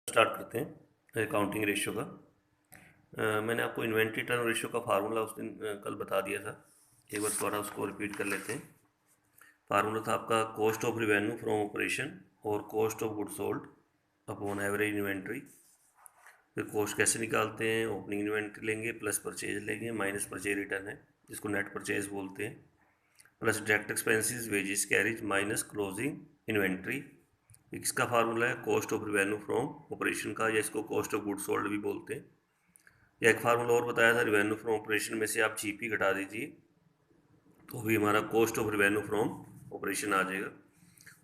Start करते हैं accounting ratio का। मैंने आपको इन्वेंट्री टर्न रेशियो का फार्मूला उस दिन कल बता दिया था। एक बार थोड़ा उसको रिपीट कर लेते हैं। फार्मूला था आपका cost of revenue from operation और cost of good sold upon average inventory. फिर कॉस्ट कैसे निकालते हैं, ओपनिंग इन्वेंट्री लेंगे प्लस परचेज लेंगे माइनस परचेज रिटर्न है जिसको नेट परचेज बोलते हैं, plus direct expenses wages carriage minus closing inventory. इसका फार्मूला है cost of revenue from operation का, या इसको कॉस्ट ऑफ गुड सोल्ड भी बोलते हैं। या एक फार्मूला और बताया था, रिवेन्यू फ्रॉम ऑपरेशन में से आप जीपी घटा दीजिए तो भी हमारा cost of revenue from operation आ जाएगा।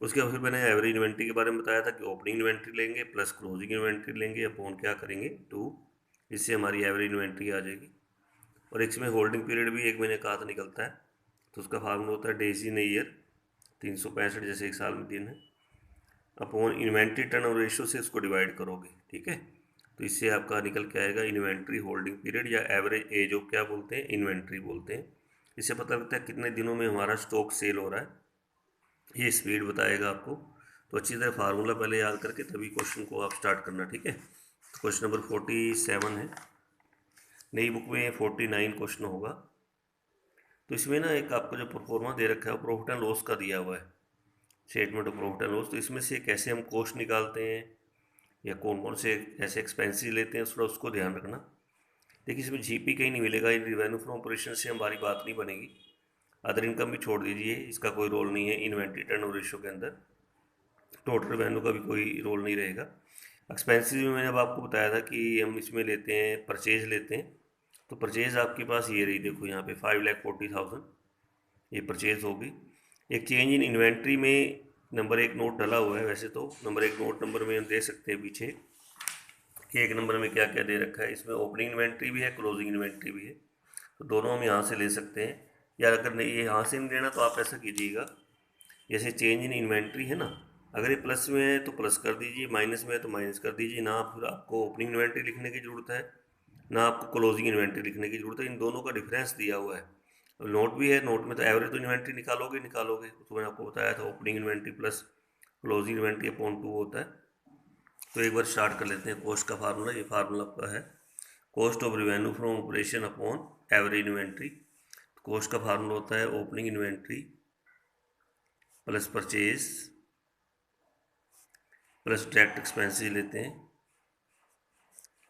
उसके बाद फिर मैंने एवरेज इन्वेंट्री के बारे में बताया था कि ओपनिंग इन्वेंट्री लेंगे प्लस क्लोजिंग इन्वेंट्री लेंगे अपॉन क्या करेंगे 2, इससे हमारी एवरेज इन्वेंट्री आ जाएगी। और इसमें होल्डिंग पीरियड भी एक महीने का आधा निकलता है, तो उसका फार्मूला होता है डेज इन ईयर, 365 जैसे एक साल में दिन है, अपॉन इन्वेंट्री टर्नओवर रेशियो से इसको डिवाइड करोगे। ठीक है, तो इससे आपका निकल के आएगा इन्वेंट्री होल्डिंग पीरियड या एवरेज एज ऑफ क्या बोलते हैं, इन्वेंट्री बोलते हैं। इससे पता लगता है कितने दिनों में हमारा स्टॉक सेल हो रहा है, ये स्पीड बताएगा आपको। तो अच्छी तरह फार्मूला पहले याद करके तभी क्वेश्चन को आप स्टार्ट करना। ठीक है, तो क्वेश्चन नंबर 47 है, नई बुक में 49 क्वेश्चन होगा। तो इसमें ना एक आपको जो परफॉर्मा दे रखा है वो प्रॉफिट एंड लॉस का दिया हुआ है, statement of profit and loss. तो इसमें से कैसे हम कॉस्ट निकालते हैं या कौन कौन से ऐसे एक्सपेंसेस लेते हैं, थोड़ा उसको ध्यान रखना। देखिए इसमें जीपी कहीं नहीं मिलेगा, इन रिवेन्यू फ्रॉम ऑपरेशन से हमारी बात नहीं बनेगी। अदर इनकम भी छोड़ दीजिए, इसका कोई रोल नहीं है इन्वेंट्री टर्नओवर रेशियो के अंदर। टोटल रेवेन्यू का भी कोई रोल नहीं रहेगा। एक्सपेंसेस में मैंने अब आपको बताया था कि हम इसमें लेते हैं परचेज लेते हैं। तो परचेज आपके पास ये रही, देखो यहाँ पे 5,40,000 ये परचेज होगी। एक चेंज इन इन्वेंट्री में नंबर एक नोट डला हुआ है, वैसे तो नंबर एक नोट नंबर में हम दे सकते हैं पीछे कि एक नंबर में क्या क्या दे रखा है। इसमें ओपनिंग इन्वेंट्री भी है, क्लोजिंग इन्वेंट्री भी है, तो दोनों हम यहाँ से ले सकते हैं। या अगर नहीं ये यहाँ से नहीं लेना तो आप ऐसा कीजिएगा, जैसे चेंज इन इन्वेंट्री है ना, अगर ये प्लस में है तो प्लस कर दीजिए, माइनस में है तो माइनस कर दीजिए। ना फिर आपको ओपनिंग इन्वेंट्री लिखने की ज़रूरत है, ना आपको क्लोजिंग इन्वेंट्री लिखने की ज़रूरत है, इन दोनों का डिफरेंस दिया हुआ है। नोट भी है, नोट में तो एवरेज तो इन्वेंट्री निकालोगे निकालोगे, तो मैंने आपको बताया था opening inventory plus closing inventory upon 2 होता है। तो एक बार स्टार्ट कर लेते हैं कॉस्ट का फार्मूला। ये फार्मूला आपका है cost of revenue from operation upon average inventory. Cost का फार्मूला होता है opening inventory plus purchase plus direct expenses लेते हैं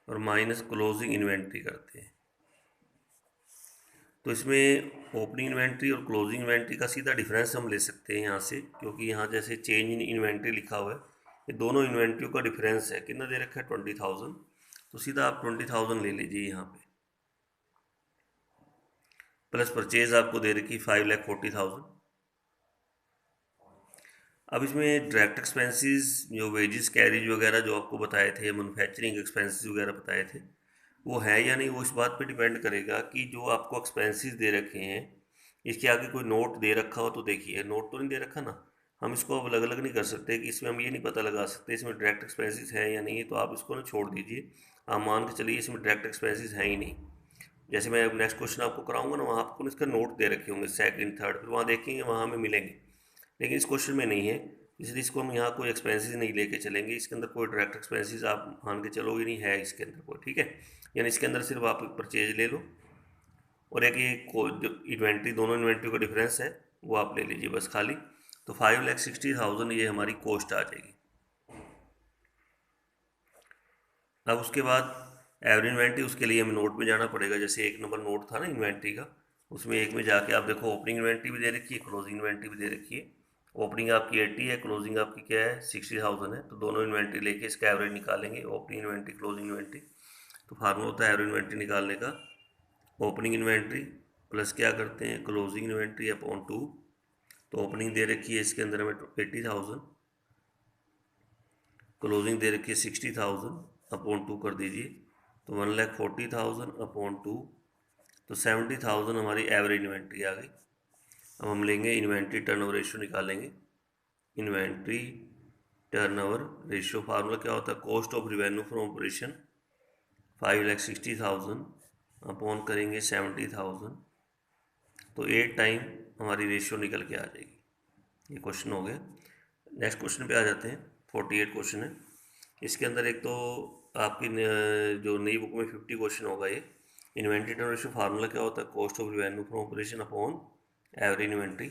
और माइनस क्लोजिंग इन्वेंट्री करते हैं। तो इसमें ओपनिंग इन्वेंट्री और क्लोजिंग इन्वेंट्री का सीधा डिफरेंस हम ले सकते हैं यहाँ से, क्योंकि यहाँ जैसे चेंज इन इन्वेंट्री लिखा हुआ है, ये दोनों इन्वेंट्रियों का डिफरेंस है। कितना दे रखा है 20,000, तो सीधा आप 20,000 ले लीजिए यहाँ पे, प्लस परचेज आपको दे रखी 5,40,000। अब इसमें डायरेक्ट एक्सपेंसेस जो वेजेस कैरिज वगैरह जो आपको बताए थे, मैन्युफैक्चरिंग एक्सपेंसेस वगैरह बताए थे, वो है या नहीं, वो इस बात पे डिपेंड करेगा कि जो आपको एक्सपेंसेस दे रखे हैं इसके आगे कोई नोट दे रखा हो तो देखिए, नोट तो नहीं दे रखा ना, हम इसको अब अलग अलग नहीं कर सकते कि इसमें हम ये नहीं पता लगा सकते इसमें डायरेक्ट एक्सपेंसेस है या नहीं है। तो आप इसको ना छोड़ दीजिए, आप मान के चलिए इसमें डायरेक्ट एक्सपेंसेस है ही नहीं। जैसे मैं नेक्स्ट क्वेश्चन आपको कराऊंगा ना, वहाँ आपको इसका नोट दे रखे होंगे सेकंड थर्ड, फिर वहाँ देखेंगे वहाँ हमें मिलेंगे, लेकिन इस क्वेश्चन में नहीं है, इसलिए इसको हम यहाँ कोई एक्सपेंसेस नहीं लेके चलेंगे। इसके अंदर कोई डायरेक्ट एक्सपेंसेस आप मान के चलोगे नहीं है इसके अंदर कोई। ठीक है, यानी इसके अंदर सिर्फ आप परचेज ले लो और एक ये जो इन्वेंट्री, दोनों इन्वेंट्री का डिफरेंस है वो आप ले लीजिए बस खाली। तो 5,60,000 ये हमारी कॉस्ट आ जाएगी। अब उसके बाद एवरेज इन्वेंट्री, उसके लिए हमें नोट में जाना पड़ेगा। जैसे एक नंबर नोट था ना इन्वेंट्री का, उसमें एक में जाके आप देखो ओपनिंग इन्वेंट्री भी दे रखी है, क्लोजिंग इन्वेंट्री भी दे रखी है। ओपनिंग आपकी 80 है, क्लोजिंग आपकी क्या है 60,000 है, तो दोनों इन्वेंट्री लेके इसका एवरेज निकालेंगे, ओपनिंग इन्वेंट्री क्लोजिंग इन्वेंट्री। तो फार्मूला होता है एवरेज इन्वेंट्री निकालने का ओपनिंग इन्वेंट्री प्लस क्या करते हैं क्लोजिंग इन्वेंट्री अपॉन 2। तो ओपनिंग दे रखी है इसके अंदर हमें 80,000, क्लोजिंग दे रखी है 60,000 अपॉन 2 कर दीजिए, तो 1,40,000 अपॉन 2, तो 70,000 हमारी एवरेज इन्वेंट्री आ गई। अब हम लेंगे इन्वेंट्री टर्नओवर रेशियो निकालेंगे। इन्वेंट्री टर्नओवर रेशियो फार्मूला क्या होता है, cost of revenue from operation 5,60,000 upon करेंगे 70,000, तो 8 टाइम हमारी रेशियो निकल के आ जाएगी। ये क्वेश्चन हो गया। नेक्स्ट क्वेश्चन पे आ जाते हैं, 48 क्वेश्चन है। इसके अंदर एक तो आपकी जो नई बुक में 50 क्वेश्चन होगा ये इन्वेंट्री टर्न रेशियो फार्मूला क्या होता है, cost of revenue from operation upon average inventory.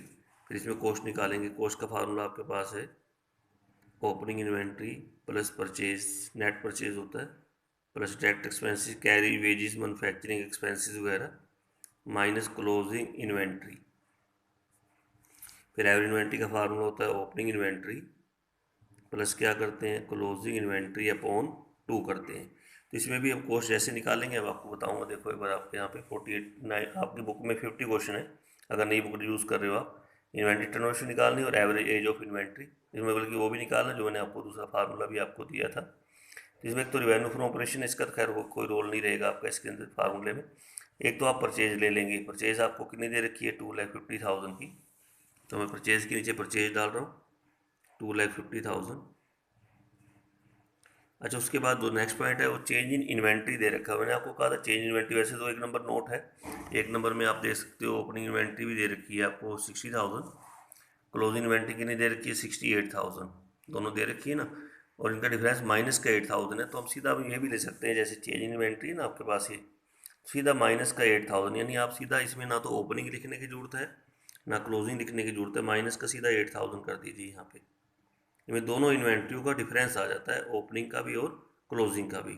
फिर इसमें कॉस्ट निकालेंगे, कॉस्ट का फार्मूला आपके पास है opening inventory plus purchase, net purchase होता है, plus direct expenses, carry, wages, manufacturing expenses वगैरह, माइनस क्लोजिंग इन्वेंट्री। फिर एवरेज इन्वेंट्री का फार्मूला होता है ओपनिंग इन्वेंट्री प्लस क्या करते हैं, क्लोजिंग इन्वेंट्री अपॉन 2 करते हैं। तो इसमें भी हम कॉस्ट जैसे निकालेंगे, अब आपको बताऊंगा। देखो एक बार आपके यहाँ पे 48 आपकी बुक में 50 क्वेश्चन है, अगर नई बुक यूज़ कर रहे हो आप। इन्वेंट्री टर्नओवर निकालनी और एवरेज एज ऑफ इन्वेंट्री, इसमें बल्कि वो भी निकालना जो मैंने आपको दूसरा फार्मूला भी आपको दिया था। तो इसमें एक तो रिवेन्यू फ्रॉम ऑपरेशन, इसका खैर कोई रोल नहीं रहेगा आपका इसके अंदर फार्मूले में। एक तो आप परचेज ले लेंगे, परचेज आपको कितनी दे रखी है, 2,50,000 की। तो मैं परचेज के नीचे परचेज डाल रहा हूँ 2,50,000। अच्छा, उसके बाद जो नेक्स्ट पॉइंट है वो चेंज इन इन्वेंट्री दे रखा है। मैंने आपको कहा था चेंज इन्वेंट्री, वैसे तो एक नंबर नोट है, एक नंबर में आप दे सकते हो ओपनिंग इन्वेंट्री भी दे रखी है आपको 60,000, क्लोजिंग इन्वेंट्री कितनी दे रखी है 68,000, दोनों दे रखी है ना, और इनका डिफरेंस माइनस का 8,000 है। तो हम सीधा ये भी ले सकते हैं, जैसे चेंज इन इन्वेंट्री है ना आपके पास, ये सीधा माइनस का 8,000, यानी आप सीधा इसमें ना तो ओपनिंग लिखने की जरूरत है ना क्लोजिंग लिखने की जरूरत है, माइनस का सीधा 8,000 कर दीजिए यहाँ पे। इनमें दोनों इन्वेंट्रियों का डिफरेंस आ जाता है, ओपनिंग का भी और क्लोजिंग का भी।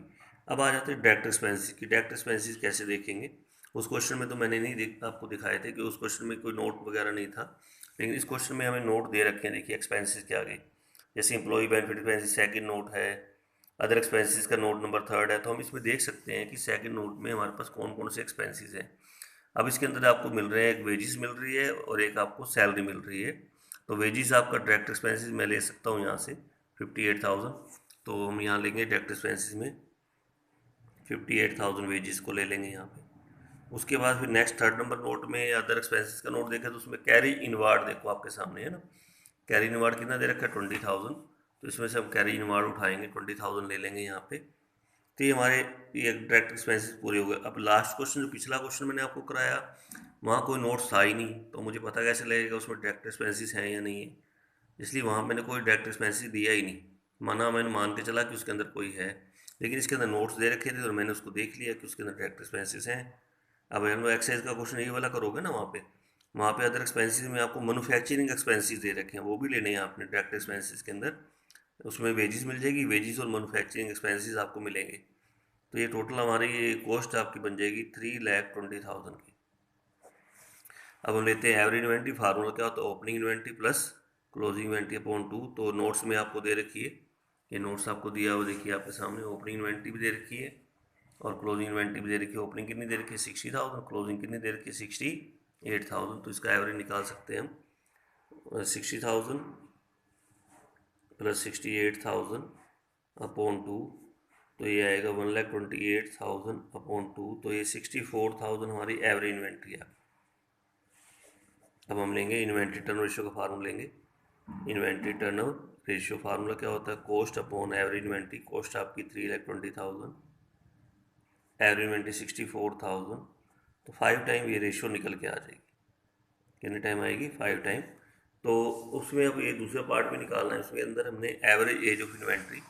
अब आ जाते हैं डायरेक्ट एक्सपेंसेस की। डायरेक्ट एक्सपेंसेस कैसे देखेंगे, उस क्वेश्चन में तो मैंने नहीं आपको दिखाए थे कि उस क्वेश्चन में कोई नोट वगैरह नहीं था, लेकिन इस क्वेश्चन में हमें नोट दे रखे हैं। देखिए एक्सपेंसेस के आगे जैसे employee benefit expenses second note है, अदर एक्सपेंसेस का नोट नंबर 3 है। तो हम इसमें देख सकते हैं कि सेकंड नोट में हमारे पास कौन कौन से एक्सपेंसेस हैं। अब इसके अंदर आपको मिल रहे हैं, एक वेजिस मिल रही है और एक आपको सैलरी मिल रही है। तो वेजिस आपका डायरेक्ट एक्सपेंसेस मैं ले सकता हूँ यहाँ से 58,000, तो हम यहाँ लेंगे डायरेक्ट एक्सपेंसेस में 58,000 वेजिस को ले लेंगे यहाँ पे। उसके बाद फिर नेक्स्ट थर्ड नंबर नोट में अदर एक्सपेंसेस का नोट देखें तो उसमें कैरी इनवार्ड देखो आपके सामने है ना, कैरी इनवार्ड कितना दे रखा है 20,000। तो इसमें से हम कैरी इनवार्ड उठाएंगे 20,000 ले लेंगे यहाँ पे। तो ये हमारे ये डायरेक्ट एक्सपेंसेस पूरे हो गए। अब लास्ट क्वेश्चन जो पिछला क्वेश्चन मैंने आपको कराया, वहाँ कोई नोट्स था ही नहीं, तो मुझे पता कैसे लगेगा उसमें डायरेक्ट एक्सपेंसेस हैं या नहीं है, इसलिए वहाँ मैंने कोई डायरेक्ट एक्सपेंसेस दिया ही नहीं। माना मैंने मान के चला कि उसके अंदर कोई है, लेकिन इसके अंदर नोट्स दे रखे थे और मैंने उसको देख लिया कि उसके अंदर डायरेक्ट एक्सपेंसेस हैं। अब हम लोग एक्साइज का क्वेश्चन ये वाला करोगे ना, वहाँ पे अदर एक्सपेंसेस में आपको मैन्युफैक्चरिंग एक्सपेंसेस दे रखे हैं, वो भी लेने हैं आपने डायरेक्ट एक्सपेंसेस के अंदर। उसमें वेजिस मिल जाएगी, वेजिस और मैन्युफैक्चरिंग एक्सपेंसेस आपको मिलेंगे। तो ये टोटल हमारी ये कॉस्ट आपकी बन जाएगी 3,20,000 की। अब हम लेते हैं एवरेज इन्वेंट्री, फार्मूला क्या होता है opening inventory plus closing inventory upon 2। तो नोट्स में आपको दे रखी है, ये नोट्स आपको दिया हुआ देखिए आपके सामने, ओपनिंग इन्वेंट्री भी दे रखी है और क्लोजिंग इन्वेंट्री भी दे रखी है। ओपनिंग कितनी दे रखी है 60,000, क्लोजिंग कितनी दे रखी है 68,000। तो इसका एवरेज निकाल सकते हैं हम 60,000 प्लस 68,000 अपॉन 2, तो ये आएगा 1,28,000 अपॉन 2, तो ये 64,000 हमारी एवरेज इन्वेंट्री है। अब हम लेंगे इन्वेंट्री टर्न रेशियो का फार्मूला लेंगे। इन्वेंट्री टर्न रेशियो फार्मूला क्या होता है, cost upon average inventory. Cost आपकी 3,20,000, एवरेज इन्वेंट्री 64,000, तो 5 टाइम ये रेशियो निकल के आ जाएगी। कितने टाइम आएगी 5 टाइम। तो उसमें अब ये दूसरा पार्ट भी निकालना है, उसके अंदर हमने एवरेज एज ऑफ इन्वेंट्री,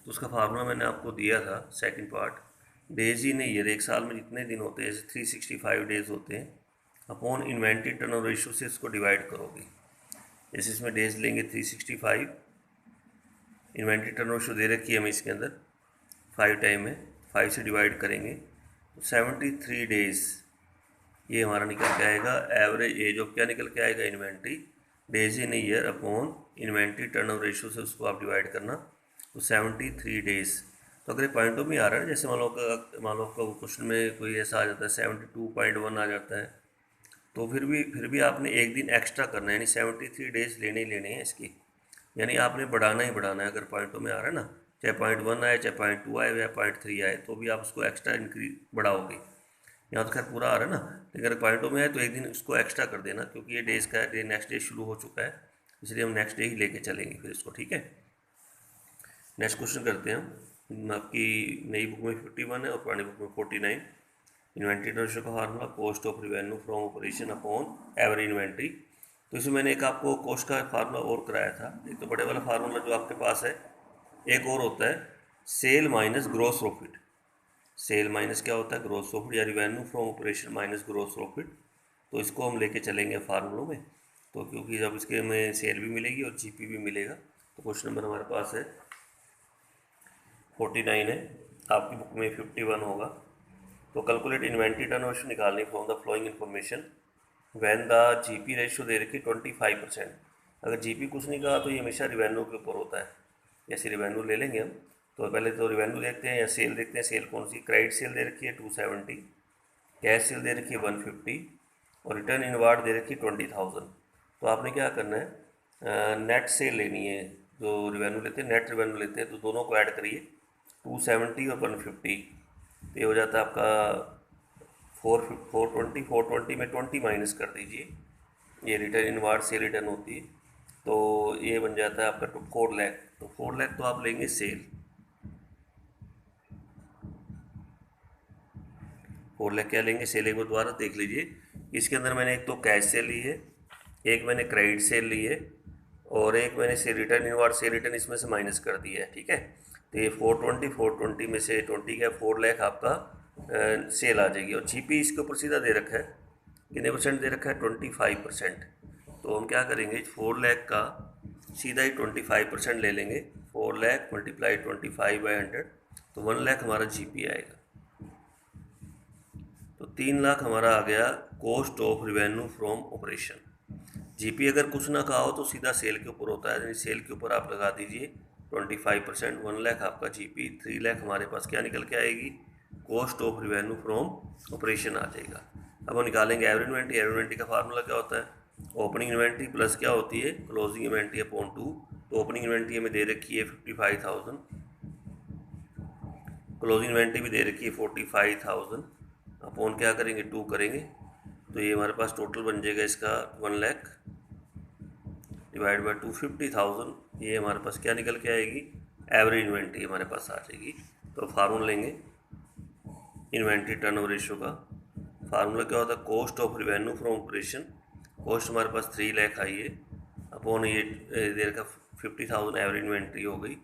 तो उसका फार्मूला मैंने आपको दिया था second part, days in year, एक साल में जितने दिन होते हैं जैसे 365 डेज होते हैं, अपॉन इन्वेंट्री टर्नओवर रेशियो से इसको डिवाइड करोगे। जैसे इसमें डेज लेंगे 365, इन्वेंट्री टर्नओवर रेशियो दे रखी है हमें इसके अंदर 5 टाइम में, 5 से डिवाइड करेंगे तो 73 डेज ये हमारा निकल के आएगा। एवरेज एज ऑफ क्या निकल के आएगा, inventory, days in year upon inventory turnover ratio से उसको आप डिवाइड करना, तो 73 डेज। तो अगर पॉइंटों में आ रहा है, जैसे मान लो आपका क्वेश्चन में कोई ऐसा आ जाता है 72.1 आ जाता है, तो फिर भी आपने एक दिन एक्स्ट्रा करना है, यानी 73 डेज लेने ही लेने हैं इसकी, यानी आपने बढ़ाना ही बढ़ाना है। अगर पॉइंटों में आ रहा है ना, चाहे .1 आए, चाहे .2 आए या .3 आए, तो भी आप उसको एक्स्ट्रा इंक्रीज बढ़ाओगे। यहाँ तो खैर पूरा आ रहा है ना, लेकिन अगर पॉइंटों में है तो एक दिन उसको एक्स्ट्रा कर देना, क्योंकि ये डेज का डे नेक्स्ट डे शुरू हो चुका है, इसलिए हम नेक्स्ट डे ही लेके चलेंगे फिर इसको, ठीक है। नेक्स्ट क्वेश्चन करते हैं हम। आपकी नई बुक में 51 है और पुरानी बुक में 49। इन्वेंट्री रेशियो का formula cost of revenue from operation upon average inventory. तो इसमें मैंने एक आपको कॉस्ट का फार्मूला और कराया था, एक तो बड़े वाला फार्मूला जो आपके पास है एक और होता है sale minus gross profit. Sale minus क्या होता है, ग्रोस प्रॉफिट या revenue from operation minus gross profit. तो इसको हम लेके चलेंगे फार्मूलों में, तो क्योंकि जब इसके में सेल भी मिलेगी और जीपी भी मिलेगा। तो क्वेश्चन नंबर हमारे पास है 49 है, आपकी बुक में 51 होगा। तो कैलकुलेट इन्वेंट्री टर्नओवर निकालनी from the following information when the GP ratio दे रखी 25%। अगर जीपी कुछ नहीं कहा तो ये हमेशा रिवेन्यू के ऊपर होता है। जैसे रिवेन्यू ले लेंगे हम, तो पहले तो रिवेन्यू देखते हैं या सेल देखते हैं। सेल कौन सी, क्रेडिट सेल दे रखी है 270, कैश सेल दे रखी है 150 और रिटर्न इनवार्ड दे रखी है 20,000। तो आपने क्या करना है, नेट सेल लेनी है। जो रिवेन्यू लेते हैं नेट रिवेन्यू लेते हैं, तो दोनों को ऐड करिए 270 और 150। तो ये हो जाता है आपका 420 में 20 माइनस कर दीजिए, ये रिटर्न इनवार्ड से रिटर्न होती है। तो ये बन जाता है आपका 4 लाख। तो 4 लाख तो आप लेंगे सेल, 4 लाख क्या लेंगे सेल। एक बार दोबारा देख लीजिए, इसके अंदर मैंने एक तो कैश सेल ली है, एक मैंने क्रेडिट सेल ली है और एक मैंने से रिटर्न इनवार्ड से रिटर्न इसमें से माइनस कर दिया है, ठीक है। तो ये 420 में से 20 का 4 लाख आपका सेल आ जाएगी। और जीपी इसके ऊपर सीधा दे रखा है, कितने परसेंट दे रखा है, 25%। तो हम क्या करेंगे, 4 लाख का सीधा ही 25% ले लेंगे। 4 लाख मल्टीप्लाई 25/100, तो 1 लाख हमारा जीपी आएगा। तो 3 लाख हमारा आ गया cost of revenue from operation. GP अगर कुछ ना कहा हो तो सीधा सेल के ऊपर होता है, यानी सेल के ऊपर आप लगा दीजिए 25%। 1 लाख आपका जीपी, 3 लाख हमारे पास क्या निकल के आएगी, cost of revenue from operation आ जाएगा। अब हम निकालेंगे एवरेज इन्वेंट्री। एवरेज इन्वेंट्री का फार्मूला क्या होता है, ओपनिंग इन्वेंट्री प्लस क्या होती है, क्लोजिंग इन्वेंट्री अपॉन 2। तो ओपनिंग इन्वेंट्री हमें दे रखी है 55,000, क्लोजिंग इन्वेंट्री भी दे रखी है 45,000, अपॉन क्या करेंगे 2 करेंगे। तो ये हमारे पास टोटल बन जाएगा इसका 1 लाख डिवाइड बाई 250,000। ये हमारे पास क्या निकल के आएगी, एवरेज इन्वेंट्री हमारे पास आ जाएगी। तो फार्मूला लेंगे इन्वेंट्री टर्नओवर रेशियो का। फार्मूला क्या होता है, cost of revenue from operation. Cost हमारे पास 3 लाख आई है, अपॉन ये दे रखा 50,000 एवरेज इन्वेंट्री हो गई।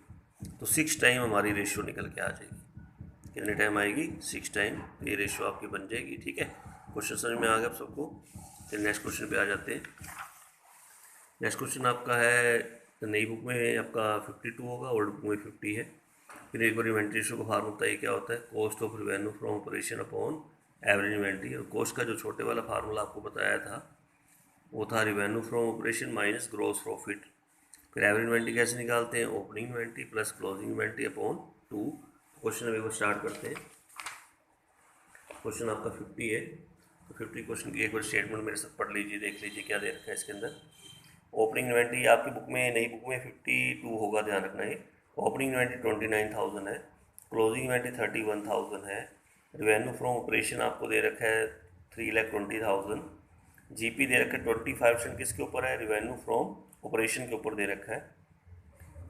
तो 6 टाइम हमारी रेशियो निकल के आ जाएगी। कितने टाइम आएगी, 6 टाइम। ये रेशियो आपकी बन जाएगी, ठीक है। क्वेश्चन समझ में आ गया आप सबको। फिर नेक्स्ट क्वेश्चन पे आ जाते हैं। नेक्स्ट क्वेश्चन आपका है, नई बुक में आपका 52 होगा, ओल्ड बुक में 50 है। फिर एक बार इन्वेंट्री रेशियो का फार्मूला बताइए क्या होता है, cost of revenue from operation upon average inventory. और कॉस्ट का जो छोटे वाला फार्मूला आपको बताया था वो था revenue from operation minus gross profit. फिर एवरेज इन्वेंट्री कैसे निकालते हैं, opening inventory plus closing inventory upon 2। Question अब एक बार स्टार्ट करते हैं। क्वेश्चन आपका 50 है, तो 50 क्वेश्चन की एक बार स्टेटमेंट मेरे साथ पढ़ लीजिए, देख लीजिए क्या दे रखा है इसके अंदर। ओपनिंग इन्वेंट्री आपकी बुक में, नई बुक में 52 होगा, ध्यान रखना है। ओपनिंग इन्वेंट्री 29,000 है, क्लोजिंग इन्वेंट्री 31,000 है। रिवेन्यू फ्रॉम ऑपरेशन आपको दे रखा है 3,20,000। जीपी दे रखा है 25% किसके ऊपर है, रिवेन्यू फ्रॉम ऑपरेशन के ऊपर दे रखा है।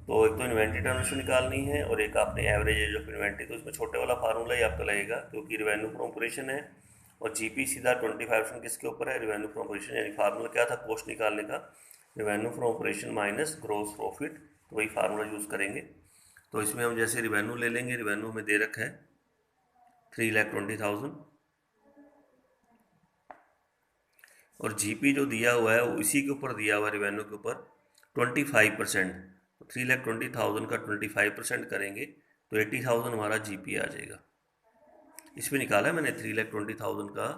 तो एक तो इन्वेंट्री टर्नओवर निकालनी है और एक आपने एवरेज एज ऑफ इन्वेंट्री। तो इसमें छोटे वाला फार्मूला ही आपका लगेगा, क्योंकि रिवेन्यू फ्रॉम ऑपरेशन है और जीपी सीधा 25% किसके ऊपर है, रिवेन्यू फ्रॉम ऑपरेशन। यानी फार्मूला क्या था कॉस्ट निकालने का, revenue from operation minus gross profit. तो वही फार्मूला यूज़ करेंगे। तो इसमें हम जैसे रिवेन्यू ले लेंगे, रिवेन्यू में दे रखा है 3,20,000 और जीपी जो दिया हुआ है वो इसी के ऊपर दिया हुआ है, रिवेन्यू के ऊपर 25%। तो 3,20,000 का 25% करेंगे तो 80,000 हमारा जीपी आ जाएगा। इसमें निकाला है मैंने 3,20,000 का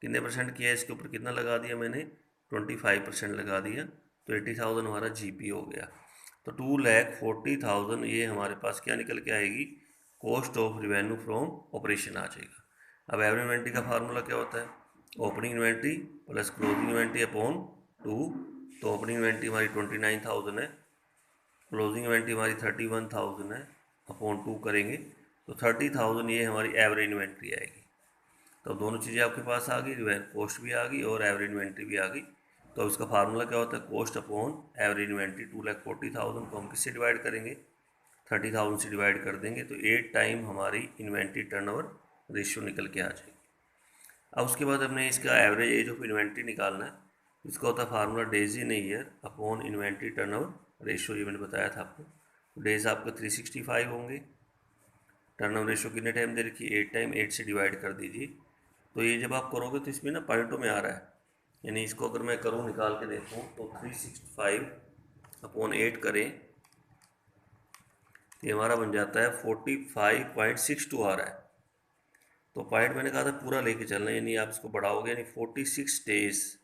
कितने परसेंट किया है, इसके ऊपर कितना लगा दिया मैंने, 25% लगा दिया। तो 80,000 हमारा जीपी हो गया। तो 2,40,000 ये हमारे पास क्या निकल के आएगी, cost of revenue from operation आ जाएगा। अब एवरेज इन्वेंट्री का फार्मूला क्या होता है, opening inventory plus closing inventory upon 2। तो ओपनिंग इन्वेंट्री हमारी 29,000 है, क्लोजिंग इन्वेंट्री हमारी 31,000 है, अपॉन 2 करेंगे तो 30,000 ये हमारी एवरेज इन्वेंट्री आएगी। तो दोनों चीज़ें आपके पास आ गई, कॉस्ट भी आ गई और एवरेज इन्वेंट्री भी आ गई। तो इसका फार्मूला क्या होता है, कॉस्ट अपॉन एवरेज इन्वेंट्री। 2,40,000 को हम किससे डिवाइड करेंगे, 30,000 से डिवाइड कर देंगे। तो 8 टाइम हमारी इन्वेंट्री टर्नओवर रेशियो निकल के आ जाएगी। अब उसके बाद हमने इसका एवरेज एज ऑफ इन्वेंट्री निकालना है। इसका होता है formula days in year upon inventory turnover ratio, ये मैंने बताया था आपको। डेज आपके 365 होंगे। टर्नओवर रेशियो कितने टाइम दे रखी है, 8 टाइम, 8 से डिवाइड कर दीजिए। तो ये जब आप करोगे तो इसमें ना पॉइंटों में आ रहा है, यानी इसको अगर मैं करूँ निकाल के देखूँ तो 365/8 करें तो ये हमारा बन जाता है 45.62 आ रहा है। तो पॉइंट मैंने कहा था पूरा लेके चलना, यानी आप इसको बढ़ाओगे यानी 46 डेज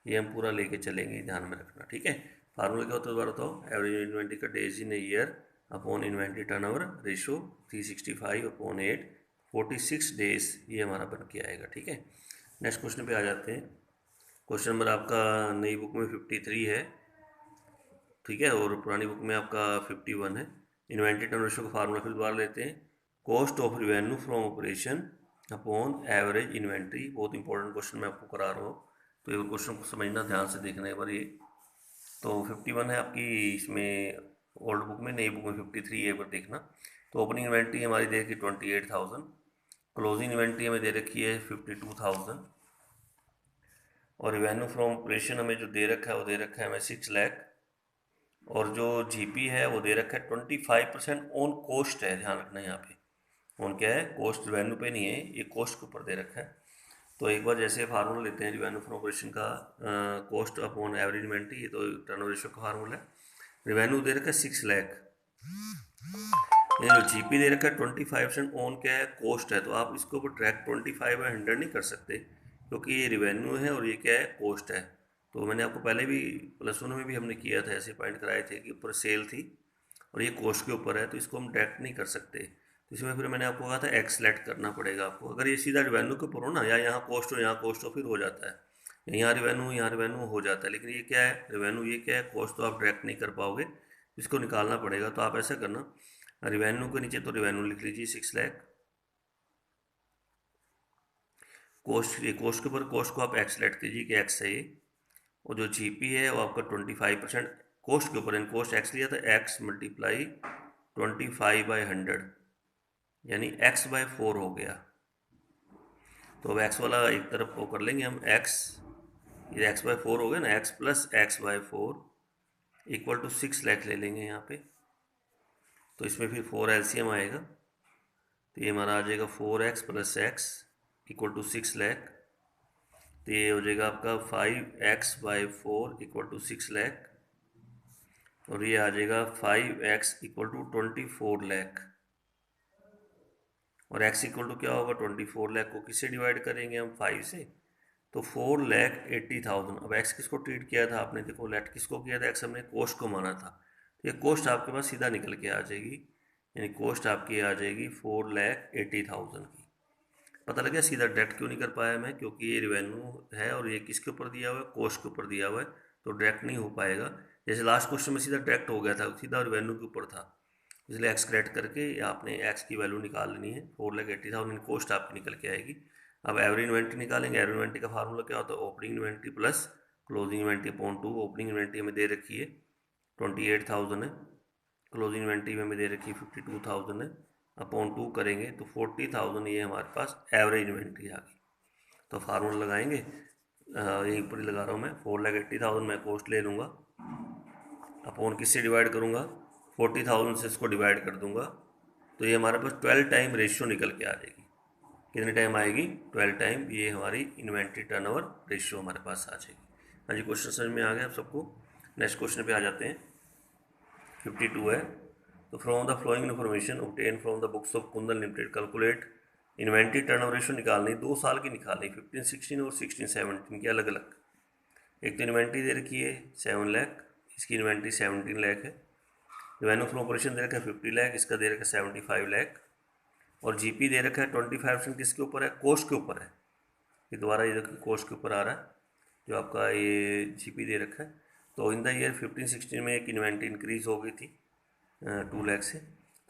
ये हम पूरा लेके चलेंगे, ध्यान में रखना, ठीक है। फार्मूला क्या होता है दोबारा बताओ, एवरेज इन्वेंट्री का days in year upon inventory turnover ratio 365/8, 46 days ये हमारा बन के आएगा, ठीक है। नेक्स्ट क्वेश्चन पे आ जाते हैं। क्वेश्चन नंबर आपका नई बुक में 53 है, ठीक है, और पुरानी बुक में आपका 51 है। इन्वेंट्री टर्न रेशियो का फार्मूला फिर दोबारा लेते हैं, cost of revenue from operation upon average inventory. बहुत इंपॉर्टेंट क्वेश्चन मैं आपको करा रहा हूँ, तो ये क्वेश्चन को समझना, ध्यान से देखना एक बार ये। तो 51 है आपकी इसमें ओल्ड बुक में, नई बुक में 53 है, एक बार देखना। तो ओपनिंग इन्वेंट्री हमारी दे रखी 28,000, क्लोजिंग इन्वेंट्री हमें दे रखी है 52,000, और रिवेन्यू फ्रॉम ऑपरेशन हमें जो दे रखा है वो दे रखा है हमें 6 लाख, और जो जीपी है वो दे रखा है 25% ऑन कॉस्ट है, ध्यान रखना यहाँ पे ऑन क्या है, कॉस्ट, रिवेन्यू पे नहीं है, ये कॉस्ट के ऊपर दे रखा है। तो एक बार जैसे फार्मूला लेते हैं रिवेन्यू फ्रॉम ऑपरेशन का, कॉस्ट अपॉन एवरेज इन्वेंट्री, ये तो टर्नओवर रेशियो का फार्मूला है। रिवेन्यू दे रखा है 6 लाख, ये जो जीपी दे रखा है 25% ऑन क्या है, कॉस्ट है। तो आप इसके ऊपर ट्रैक 25/100 नहीं कर सकते, क्योंकि ये रिवेन्यू है और ये क्या है, कॉस्ट है। तो मैंने आपको पहले भी +1 में भी हमने किया था, ऐसे पॉइंट कराए थे कि ऊपर सेल थी और ये कॉस्ट के ऊपर है, तो इसको हम डायरेक्ट नहीं कर सकते। तो इसमें फिर मैंने आपको कहा था एक्स सेलेक्ट करना पड़ेगा आपको। अगर ये सीधा रिवेन्यू के ऊपर हो ना, या यहाँ कॉस्ट हो यहाँ कॉस्ट हो, फिर हो जाता है, यहाँ रिवेन्यू हो जाता है। लेकिन ये क्या है, रिवेन्यू, ये क्या है, कॉस्ट, तो आप डायरेक्ट नहीं कर पाओगे, इसको निकालना पड़ेगा। तो आप ऐसा करना, रिवेन्यू के नीचे तो रिवेन्यू लिख लीजिए 6 लाख, कॉस्ट, ये कॉस्ट के ऊपर कॉस्ट को आप एक्स सेलेक्ट कीजिए कि एक्स है ये, और जो जीपी है वो आपका 25% कॉस्ट के ऊपर, इन कॉस्ट एक्स लिया था, एक्स मल्टीप्लाई 25/100 यानी x/4 हो गया। तो अब x वाला एक तरफ को कर लेंगे हम, x, ये x/4 हो गया ना, x plus x/4 equal to 6 lakh ले लेंगे यहाँ पे। तो इसमें फिर 4 एलसीएम आएगा, तो ये हमारा आ जाएगा 4x plus x equal to 6 lakh. तो ये हो जाएगा आपका 5x/4 इक्वल टू 6 लाख, और ये आ जाएगा 5x इक्वल टू 24 लाख। और x इक्वल टू क्या होगा, 24 लाख को किससे डिवाइड करेंगे हम, 5 से, तो 4,80,000। अब x किसको ट्रीट किया था आपने, देखो लेट किसको किया था, x हमने कोस्ट को माना था, तो ये कोस्ट आपके पास सीधा निकल के आ जाएगी, यानी कोस्ट आपकी आ जाएगी 4,80,000 की। पता लग गया सीधा डायरेक्ट क्यों नहीं कर पाया मैं, क्योंकि ये रिवेन्यू है और ये किसके ऊपर दिया हुआ है, कोस्ट के ऊपर दिया हुआ है, तो डायरेक्ट नहीं हो पाएगा। जैसे लास्ट क्वेश्चन में सीधा डायरेक्ट हो गया था, सीधा रिवेन्यू के ऊपर था, इसलिए एक्स करेक्ट करके आपने एक्स की वैल्यू निकाल लेनी है, 4,80,000 कॉस्ट आपकी निकल के आएगी। अब एवरेज इन्वेंट्री निकालेंगे। एवरेज इन्वेंट्री का फार्मूला क्या होता है, opening inventory plus closing inventory upon 2। Opening inventory हमें दे रखी है 28,000 है, क्लोजिंग इन्वेंट्री में हमें दे रखी है 52,000 है, अपॉन 2 करेंगे तो 40,000 ये हमारे पास एवरेज इन्वेंट्री आ गई। तो फार्मूला लगाएंगे, यहीं पर ही लगा रहा हूँ मैं, 4,80,000 मैं कॉस्ट ले लूँगा, अपॉन किससे डिवाइड करूँगा, 40,000 से इसको डिवाइड कर दूँगा, तो ये हमारे पास 12 टाइम रेशियो निकल के आ जाएगी। कितने टाइम आएगी, 12 टाइम ये हमारी इन्वेंट्री टर्नओवर रेशियो हमारे पास आ जाएगी। हाँ जी, क्वेश्चन समझ में आ गया आप सबको। नेक्स्ट क्वेश्चन पे आ जाते हैं, 52 है। तो from the following information obtain from the books of Kundan limited calculate inventory turnover ratio निकालनी, 2 साल की निकालनी, 15-16 और 16-17 की अलग अलग। एक तो इन्वेंट्री दे रखी है 7 लाख, इसकी इन्वेंट्री 17 लाख है। रिवेन्यू फ्रॉम ऑपरेशन दे रखा है 50 लाख, इसका दे रखा है 75 लाख, और जीपी दे रखा है 25% किसके ऊपर है, कोस्ट के ऊपर है। ये दोबारा ये देखिए कोस्ट के ऊपर आ रहा है, जो आपका ये जीपी दे रखा है। तो इन द ईयर 15-16 में एक इन्वेंट्री इंक्रीज हो गई थी 2 लाख से।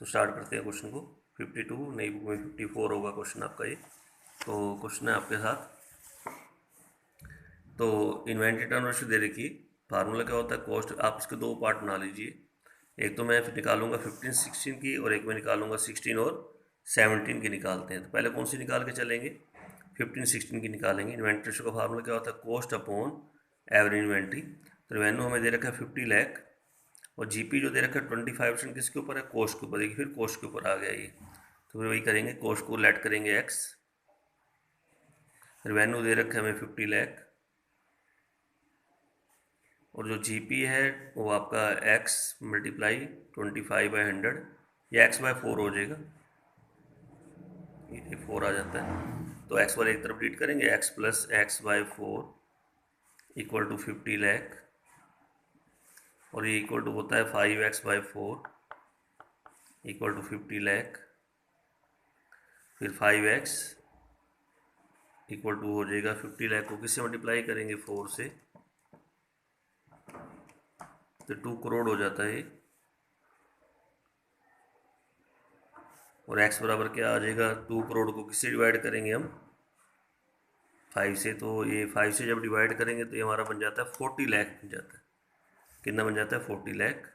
तो स्टार्ट करते हैं क्वेश्चन को। 52, नई बुक में 54 होगा क्वेश्चन आपका ये। तो क्वेश्चन है आपके साथ, तो इन्वेंट्री टर्न रेशियो दे रखी, फार्मूला क्या होता है, कॉस्ट। आप इसके 2 पार्ट बना लीजिए, एक तो मैं फिर निकालूंगा 15-16 की, और एक मैं निकालूंगा 16 और 17 की निकालते हैं। तो पहले कौन सी निकाल के चलेंगे, 15-16 की निकालेंगे। इन्वेंट्री रेशियो का फार्मूला क्या होता है, कॉस्ट अपॉन एवरेज इन्वेंट्री। तो रिवेन्यू हमें दे रखा है 50 लाख, और जीपी जो दे रखा है 25% किसके ऊपर है, कोस्ट के ऊपर। देखिए फिर कोस्ट के ऊपर आ गया ये, तो फिर वही करेंगे, कोस्ट को लेट करेंगे एक्स। रेवेन्यू दे रखा है हमें 50 लाख, और जो जीपी है वो आपका एक्स मल्टीप्लाई 25/100, ये एक्स बाय 4 हो जाएगा, ये 4 आ जाता है। तो एक्स वाले एक तरफ डिलीट करेंगे, x plus x by 4 equal to 50 lakh, और ये इक्वल टू होता है 5x/4 इक्वल टू 50 लाख। फिर 5x इक्वल टू हो जाएगा 50 लाख को किससे मल्टीप्लाई करेंगे, 4 से, तो 2 करोड़ हो जाता है। और x बराबर क्या आ जाएगा, 2 करोड़ को किससे डिवाइड करेंगे हम, 5 से। तो ये 5 से जब डिवाइड करेंगे तो ये हमारा बन जाता है 40 लाख बन जाता है। कितना बन जाता है, 40 लाख।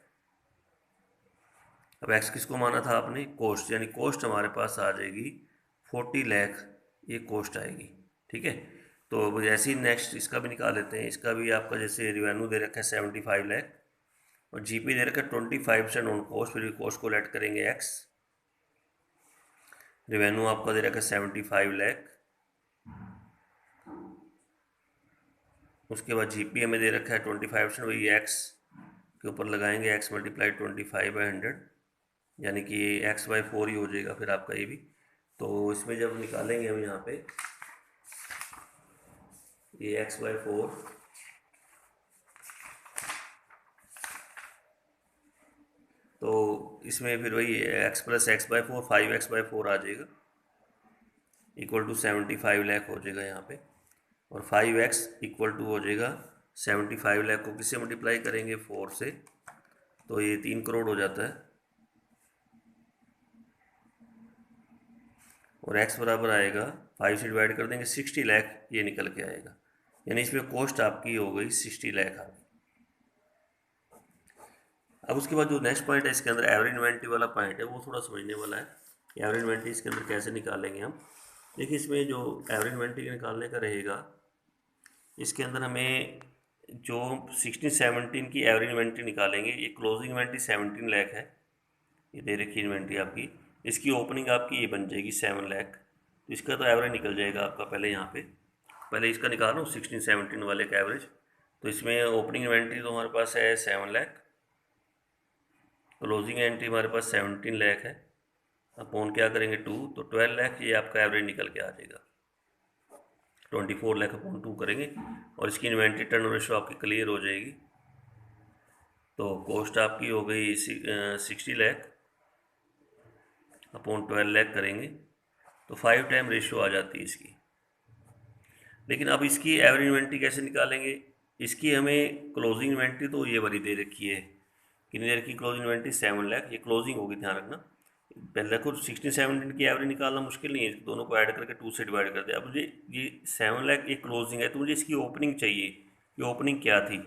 अब x किसको माना था आपने, कोस्ट, यानी कोस्ट हमारे पास आ जाएगी 40 लाख, ये कोस्ट आएगी। ठीक है, तो जैसे ही नेक्स्ट इसका भी निकाल लेते हैं। इसका भी आपका जैसे रिवेन्यू दे रखा है 75 लाख, और जीपी दे रखा है 25% ऑन कोस्ट, फिर कोस्ट को लेट करेंगे एक्स। रिवेन्यू आपका दे रखा है 75 लाख, उसके बाद जीपी हमें दे रखा है 25%, वही एक्स के ऊपर लगाएंगे, एक्स मल्टीप्लाई 25/100, यानी कि x/4 ही हो जाएगा फिर आपका ये भी। तो इसमें जब निकालेंगे हम यहाँ पे ये x/4, तो इसमें फिर वही x प्लस x/4 5x/4 आ जाएगा इक्वल टू 75 लाख हो जाएगा यहाँ पे। और 5x इक्वल टू हो जाएगा 75 लाख को किससे मल्टीप्लाई करेंगे, 4 से, तो ये 3 करोड़ हो जाता है। और x बराबर आएगा 5 से डिवाइड कर देंगे 60 लाख, ये निकल के आएगा, यानी इसमें कॉस्ट आपकी हो गई 60 लाख आ गई। अब उसके बाद जो नेक्स्ट पॉइंट है इसके अंदर एवरेज इन्वेंट्री वाला पॉइंट है, वो थोड़ा समझने वाला है। एवरेज इन्वेंट्री इसके अंदर कैसे निकालेंगे हम। देखिए इसमें जो एवरेज इन्वेंट्री निकालने का रहेगा, इसके अंदर हमें जो 16-17 की एवरेज इन्वेंट्री निकालेंगे। ये क्लोजिंग इन्वेंट्री 17 लाख है, ये दे रखी इन्वेंट्री आपकी। इसकी ओपनिंग आपकी ये बन जाएगी 7 लाख, तो इसका तो एवरेज निकल जाएगा आपका। पहले यहाँ पे पहले इसका निकाल लो 16-17 वाले का एवरेज। तो इसमें ओपनिंग इन्वेंट्री तो हमारे पास है 7 लाख, क्लोजिंग एंट्री हमारे पास 17 लाख है, अपॉन क्या करेंगे 2, तो 12 लाख ये आपका एवरेज निकल के आ जाएगा। 24 लाख अपॉन 2 करेंगे, और इसकी इन्वेंट्री टर्न रेशो आपकी क्लियर हो जाएगी। तो कॉस्ट आपकी हो गई 60 लाख अपॉन 12 लाख करेंगे, तो 5 टाइम रेशो आ जाती है इसकी। लेकिन अब इसकी एवरेज इन्वेंट्री कैसे निकालेंगे। इसकी हमें क्लोजिंग इन्वेंट्री तो ये वाली दे रखी है, कितनी दे रखी क्लोजिंग इन्वेंट्री 7 लाख, ये क्लोजिंग होगी, ध्यान रखना। पहले देखो 16-17 की एवरेज निकालना मुश्किल नहीं है, दोनों को ऐड करके 2 से डिवाइड कर दे। अब मुझे ये 7 लाख ये क्लोजिंग है, तो मुझे इसकी ओपनिंग चाहिए, ये ओपनिंग क्या थी।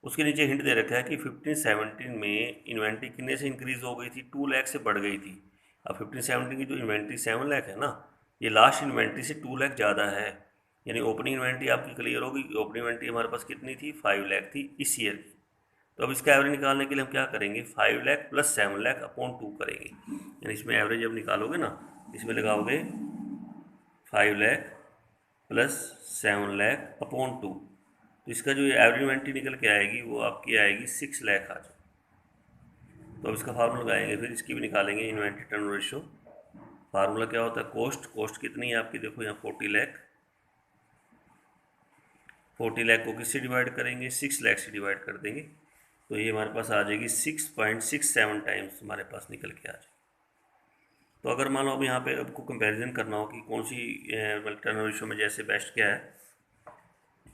उसके नीचे हिंट दे रखा है कि 15-17 में इन्वेंट्री कितने से इंक्रीज हो गई थी, 2 लाख से बढ़ गई थी। अब 15-17 की जो इन्वेंट्री 7 लाख है ना, ये लास्ट इन्वेंट्री से 2 लाख ज़्यादा है, यानी ओपनिंग इन्वेंट्री आपकी क्लियर होगी। ओपनिंग इन्वेंट्री हमारे पास कितनी थी, 5 लाख थी इस ईयर की। तो अब इसका एवरेज निकालने के लिए हम क्या करेंगे, 5 लाख प्लस 7 लाख अपॉन 2 करेंगे, यानी इसमें एवरेज जब निकालोगे ना, इसमें लगाओगे 5 लाख प्लस 7 लाख अपॉन 2, तो इसका जो एवरेज इन्वेंट्री निकल के आएगी वो आपकी आएगी 6 लाख आज। तो अब इसका फार्मूला लगाएंगे, फिर इसकी भी निकालेंगे इन्वेंट्री टर्न रेशो। फार्मूला क्या होता है, कॉस्ट कितनी है आपकी, देखो यहाँ 40 लाख। 40 लाख को किससे डिवाइड करेंगे, 6 लाख से डिवाइड कर देंगे, तो ये हमारे पास आ जाएगी 6.67 टाइम्स हमारे पास निकल के आ जाएगी। तो अगर मान लो अब यहाँ पे आपको कंपैरिजन करना हो कि कौन सी टर्न रेशो में जैसे बेस्ट क्या है,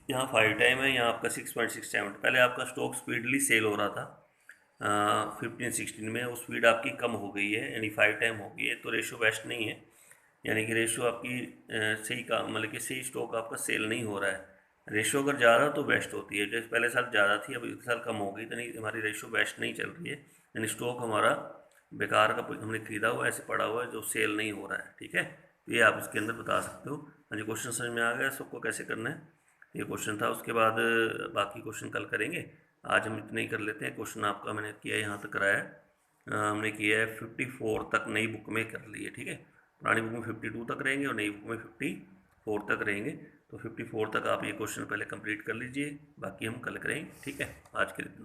यहाँ 5 टाइम है, यहाँ आपका 6.67। पहले आपका स्टॉक स्पीडली सेल हो रहा था 15-16 में, वो स्पीड आपकी कम हो गई है, यानी 5 टाइम हो गई है, तो रेशो बेस्ट नहीं है, यानी कि रेशो आपकी सही का मतलब कि सही स्टॉक आपका सेल नहीं हो रहा है। रेशो अगर ज़्यादा तो बेस्ट होती है, जैसे पहले साल ज़्यादा थी अब इस साल कम हो गई, तो नहीं हमारी रेशो बेस्ट नहीं चल रही है, यानी स्टॉक हमारा बेकार का हमने खरीदा हुआ ऐसे पड़ा हुआ है जो सेल नहीं हो रहा है। ठीक है, तो ये आप इसके अंदर बता सकते हो। हाँ जी, क्वेश्चन समझ में आ गया सबको कैसे करना है, ये क्वेश्चन था। उसके बाद बाकी क्वेश्चन कल करेंगे। आज हम इतने ही कर लेते हैं। क्वेश्चन आपका मैंने किया यहाँ तक कराया है। हमने किया है 54 तक नई बुक में कर लिए, ठीक है। पुरानी बुक में 52 तक रहेंगे और नई बुक में 54 तक रहेंगे। तो 54 तक आप ये क्वेश्चन पहले कंप्लीट कर लीजिए, बाकी हम कल करेंगे, ठीक है। आज के लिए